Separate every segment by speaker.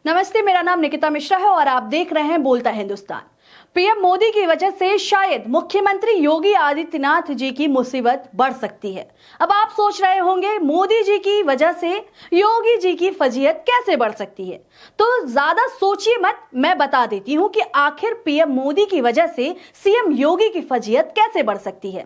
Speaker 1: नमस्ते, मेरा नाम निकिता मिश्रा है और आप देख रहे हैं बोलता हिंदुस्तान। पीएम मोदी की वजह से शायद मुख्यमंत्री योगी आदित्यनाथ जी की मुसीबत बढ़ सकती है। अब आप सोच रहे होंगे मोदी जी की वजह से योगी जी की फजीहत कैसे बढ़ सकती है, तो ज्यादा सोचिए मत, मैं बता देती हूँ कि आखिर पीएम मोदी की वजह से सीएम योगी की फजीहत कैसे बढ़ सकती है।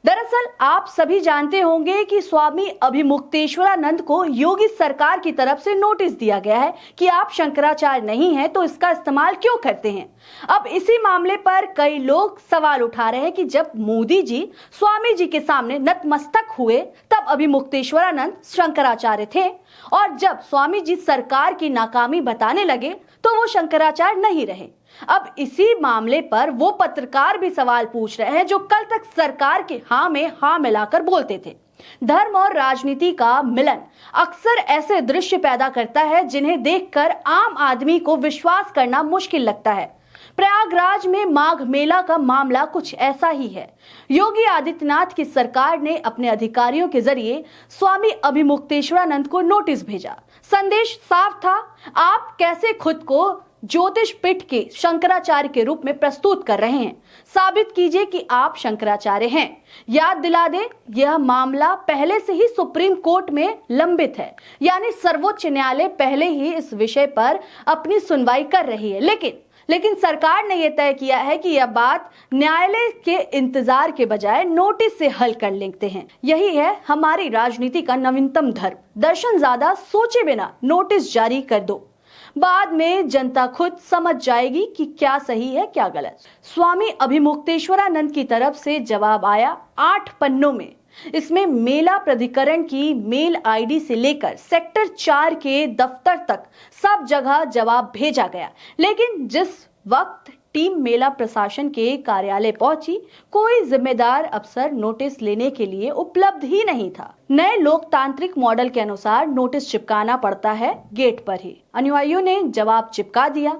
Speaker 1: दरअसल आप सभी जानते होंगे कि स्वामी अभिमुक्तेश्वरानंद को योगी सरकार की तरफ से नोटिस दिया गया है कि आप शंकराचार्य नहीं हैं तो इसका इस्तेमाल क्यों करते हैं। अब इसी मामले पर कई लोग सवाल उठा रहे हैं कि जब मोदी जी स्वामी जी के सामने नतमस्तक हुए तब अभिमुक्तेश्वरानंद शंकराचार्य थे, और जब स्वामी जी सरकार की नाकामी बताने लगे तो वो शंकराचार्य नहीं रहे। अब इसी मामले पर वो पत्रकार भी सवाल पूछ रहे हैं जो कल तक सरकार के हाँ में हाँ मिलाकर बोलते थे। धर्म और राजनीति का मिलन अक्सर ऐसे दृश्य पैदा करता है जिन्हें देखकर आम आदमी को विश्वास करना मुश्किल लगता है। प्रयागराज में माघ मेला का मामला कुछ ऐसा ही है। योगी आदित्यनाथ की सरकार ने अपने अधिकारियों के जरिए स्वामी अभिमुक्तेश्वरानंद को नोटिस भेजा। संदेश साफ था, आप कैसे खुद को ज्योतिष पीठ के शंकराचार्य के रूप में प्रस्तुत कर रहे हैं, साबित कीजिए कि आप शंकराचार्य हैं। याद दिला दे, यह मामला पहले से ही सुप्रीम कोर्ट में लंबित है, यानी सर्वोच्च न्यायालय पहले ही इस विषय पर अपनी सुनवाई कर रही है। लेकिन सरकार ने यह तय किया है कि यह बात न्यायालय के इंतजार के बजाय नोटिस से हल कर लेते हैं। यही है हमारी राजनीति का नवीनतम धर्म। दर्शन ज्यादा सोचे बिना नोटिस जारी कर दो, बाद में जनता खुद समझ जाएगी कि क्या सही है क्या गलत। स्वामी अभिमुक्तेश्वरानंद की तरफ से जवाब आया 8 पन्नों में। इसमें मेला प्राधिकरण की मेल आईडी से लेकर सेक्टर 4 के दफ्तर तक सब जगह जवाब भेजा गया, लेकिन जिस वक्त टीम मेला प्रशासन के कार्यालय पहुंची, कोई जिम्मेदार अफसर नोटिस लेने के लिए उपलब्ध ही नहीं था। नए लोकतांत्रिक मॉडल के अनुसार नोटिस चिपकाना पड़ता है गेट पर ही। अनुयायियों ने जवाब चिपका दिया।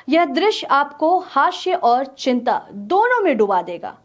Speaker 1: यह दृश्य आपको हास्य और चिंता दोनों में डुबा देगा।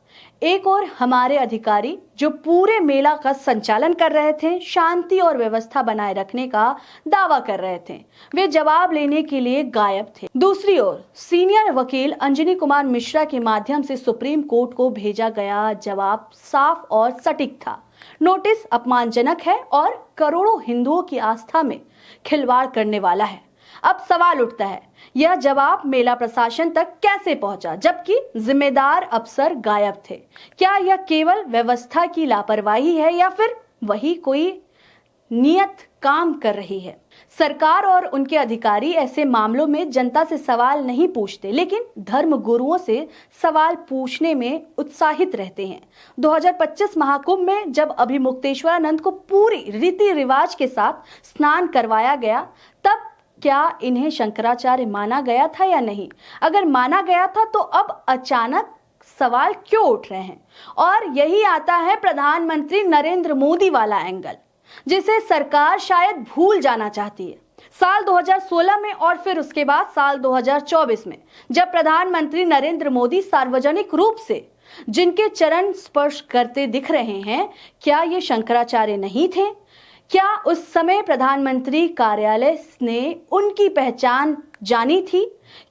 Speaker 1: एक और हमारे अधिकारी जो पूरे मेला का संचालन कर रहे थे, शांति और व्यवस्था बनाए रखने का दावा कर रहे थे, वे जवाब लेने के लिए गायब थे। दूसरी ओर सीनियर वकील अंजनी कुमार मिश्रा के माध्यम से सुप्रीम कोर्ट को भेजा गया जवाब साफ और सटीक था। नोटिस अपमानजनक है और करोड़ों हिंदुओं की आस्था में खिलवाड़ करने वाला है। अब सवाल उठता है, यह जवाब मेला प्रशासन तक कैसे पहुंचा जबकि जिम्मेदार अफसर गायब थे? क्या यह केवल व्यवस्था की लापरवाही है या फिर वही कोई नियत काम कर रही है? सरकार और उनके अधिकारी ऐसे मामलों में जनता से सवाल नहीं पूछते, लेकिन धर्म गुरुओं से सवाल पूछने में उत्साहित रहते हैं। 2025 महाकुंभ में जब अभिमुक्तेश्वरानंद को पूरी रीति रिवाज के साथ स्नान करवाया गया, तब क्या इन्हें शंकराचार्य माना गया था या नहीं? अगर माना गया था तो अब अचानक सवाल क्यों उठ रहे हैं? और यही आता है प्रधानमंत्री नरेंद्र मोदी वाला एंगल, जिसे सरकार शायद भूल जाना चाहती है। साल 2016 में और फिर उसके बाद साल 2024 में जब प्रधानमंत्री नरेंद्र मोदी सार्वजनिक रूप से जिनके चरण स्पर्श करते दिख रहे हैं, क्या ये शंकराचार्य नहीं थे? क्या उस समय प्रधानमंत्री कार्यालय ने उनकी पहचान जानी थी?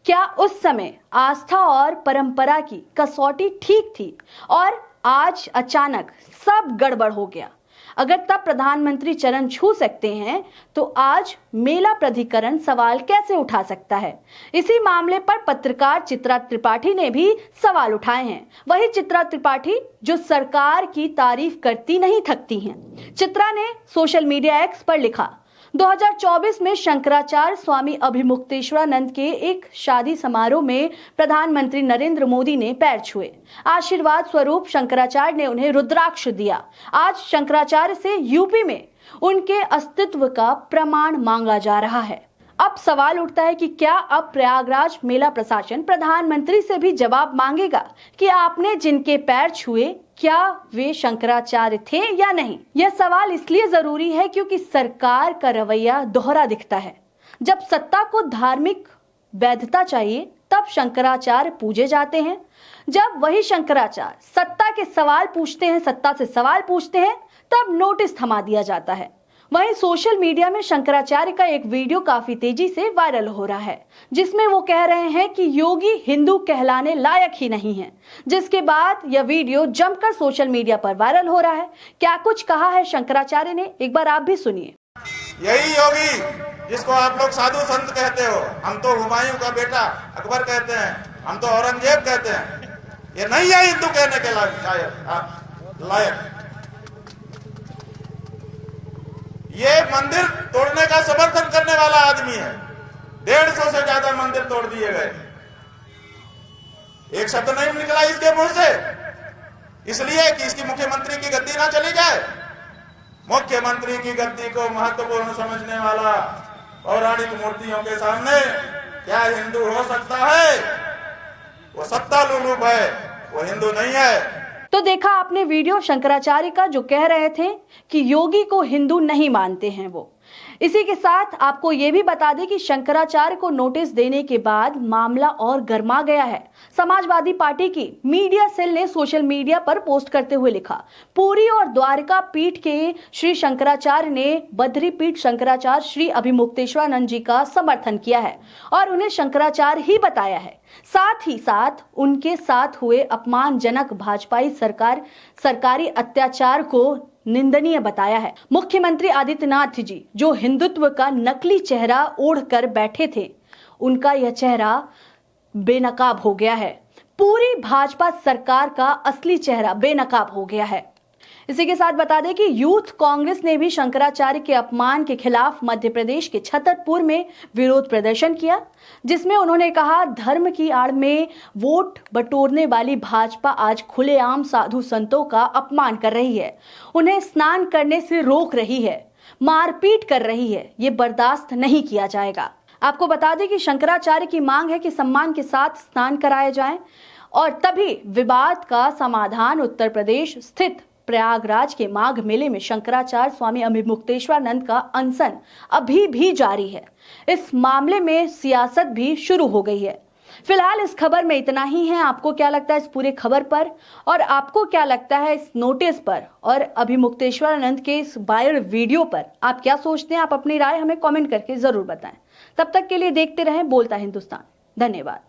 Speaker 1: क्या उस समय आस्था और परंपरा की कसौटी ठीक थी और आज अचानक सब गड़बड़ हो गया? अगर तब प्रधानमंत्री चरण छू सकते हैं तो आज मेला प्राधिकरण सवाल कैसे उठा सकता है? इसी मामले पर पत्रकार चित्रा त्रिपाठी ने भी सवाल उठाए हैं। वही चित्रा त्रिपाठी जो सरकार की तारीफ करती नहीं थकती हैं। चित्रा ने सोशल मीडिया एक्स पर लिखा, 2024 में शंकराचार्य स्वामी अभिमुक्तेश्वरानंद के एक शादी समारोह में प्रधानमंत्री नरेंद्र मोदी ने पैर छुए। आशीर्वाद स्वरूप शंकराचार्य ने उन्हें रुद्राक्ष दिया। आज शंकराचार्य से यूपी में उनके अस्तित्व का प्रमाण मांगा जा रहा है। अब सवाल उठता है कि क्या अब प्रयागराज मेला प्रशासन प्रधानमंत्री से भी जवाब मांगेगा कि आपने जिनके पैर छुए क्या वे शंकराचार्य थे या नहीं? यह सवाल इसलिए जरूरी है क्योंकि सरकार का रवैया दोहरा दिखता है। जब सत्ता को धार्मिक वैधता चाहिए तब शंकराचार्य पूजे जाते हैं। जब वही शंकराचार्य सत्ता से सवाल पूछते हैं, तब नोटिस थमा दिया जाता है। वहीं सोशल मीडिया में शंकराचार्य का एक वीडियो काफी तेजी से वायरल हो रहा है, जिसमें वो कह रहे हैं कि योगी हिंदू कहलाने लायक ही नहीं है। जिसके बाद यह वीडियो जमकर सोशल मीडिया पर वायरल हो रहा है। क्या कुछ कहा है शंकराचार्य ने, एक बार आप भी सुनिए।
Speaker 2: यही योगी जिसको आप लोग साधु संत कहते हो, हम तो हुमायूं का बेटा अकबर कहते हैं, हम तो औरंगजेब कहते हैं, ये नहीं है हिंदू कहने के लायक। ये मंदिर तोड़ने का समर्थन करने वाला आदमी है। 150 से ज्यादा मंदिर तोड़ दिए गए, एक शब्द नहीं निकला इसके मुंह से, इसलिए कि इसकी मुख्यमंत्री की गद्दी ना चली जाए। मुख्यमंत्री की गद्दी को महत्वपूर्ण समझने वाला पौराणिक मूर्तियों के सामने क्या हिंदू हो सकता है? वो सत्ता लुलूप है, वो हिंदू नहीं है।
Speaker 1: तो देखा आपने वीडियो शंकराचार्य का, जो कह रहे थे कि योगी को हिंदू नहीं मानते हैं वो। इसी के साथ आपको ये भी बता दें कि शंकराचार्य को नोटिस देने के बाद मामला और गर्मा गया है। समाजवादी पार्टी की मीडिया सेल ने सोशल मीडिया पर पोस्ट करते हुए लिखा, पुरी और द्वारका पीठ के श्री शंकराचार्य ने बद्री पीठ शंकराचार्य श्री अभिमुक्तेश्वरानंद जी का समर्थन किया है और उन्हें शंकराचार्य ही बताया है। साथ ही साथ उनके साथ हुए अपमानजनक भाजपाई सरकारी अत्याचार को निंदनीय बताया है। मुख्यमंत्री आदित्यनाथ जी जो हिंदुत्व का नकली चेहरा ओढ़कर बैठे थे, उनका यह चेहरा बेनकाब हो गया है। पूरी भाजपा सरकार का असली चेहरा बेनकाब हो गया है। इसी के साथ बता दें कि यूथ कांग्रेस ने भी शंकराचार्य के अपमान के खिलाफ मध्य प्रदेश के छतरपुर में विरोध प्रदर्शन किया, जिसमें उन्होंने कहा, धर्म की आड़ में वोट बटोरने वाली भाजपा आज खुलेआम साधु संतों का अपमान कर रही है, उन्हें स्नान करने से रोक रही है, मारपीट कर रही है। ये बर्दाश्त नहीं किया जाएगा। आपको बता दें कि शंकराचार्य की मांग है कि सम्मान के साथ स्नान कराया जाए और तभी विवाद का समाधान। उत्तर प्रदेश स्थित प्रयागराज के माघ मेले में शंकराचार्य स्वामी अभिमुक्तेश्वरानंद का अनशन अभी भी जारी है। इस मामले में सियासत भी शुरू हो गई है। फिलहाल इस खबर में इतना ही है। आपको क्या लगता है इस पूरे खबर पर, और आपको क्या लगता है इस नोटिस पर और अभिमुक्तेश्वरानंद के इस वायरल वीडियो पर? आप क्या सोचते हैं? आप अपनी राय हमें कमेंट करके जरूर बताएं। तब तक के लिए देखते रहें बोलता हिंदुस्तान। धन्यवाद।